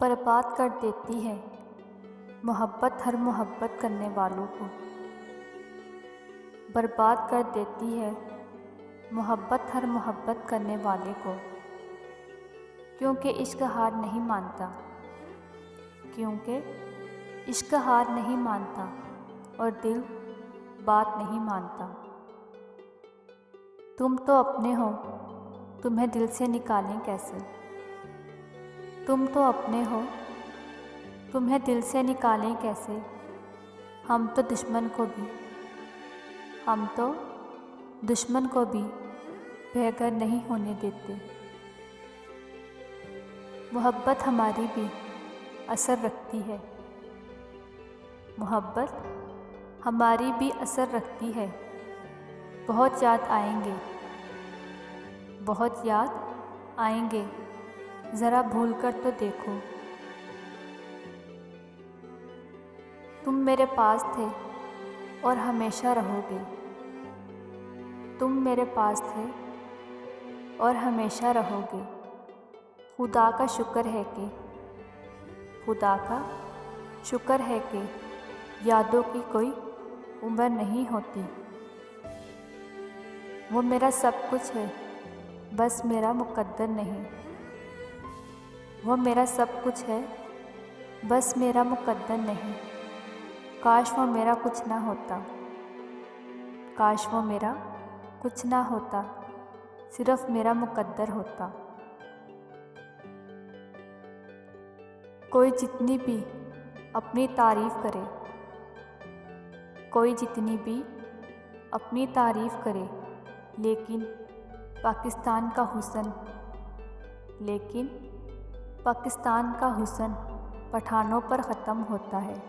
बर्बाद कर देती है मोहब्बत हर मोहब्बत करने वालों को। बर्बाद कर देती है मोहब्बत हर मोहब्बत करने वाले को। क्योंकि इश्क हार नहीं मानता, क्योंकि इश्क हार नहीं मानता और दिल बात नहीं मानता। तुम तो अपने हो, तुम्हें दिल से निकालें कैसे। तुम तो अपने हो, तुम्हें दिल से निकालें कैसे। हम तो दुश्मन को भी बेघर नहीं होने देते। मोहब्बत हमारी भी असर रखती है, मोहब्बत हमारी भी असर रखती है। बहुत याद आएंगे, ज़रा भूल कर तो देखो। तुम मेरे पास थे और हमेशा रहोगे। तुम मेरे पास थे और हमेशा रहोगे। खुदा का शुक्र है कि यादों की कोई उम्र नहीं होती। वो मेरा सब कुछ है, बस मेरा मुकद्दर नहीं। वो मेरा सब कुछ है, बस मेरा मुकद्दर नहीं। काश वो मेरा कुछ ना होता, काश वो मेरा कुछ ना होता, सिर्फ मेरा मुकद्दर होता। कोई जितनी भी अपनी तारीफ करे, लेकिन पाकिस्तान का हुस्न पठानों पर ख़त्म होता है।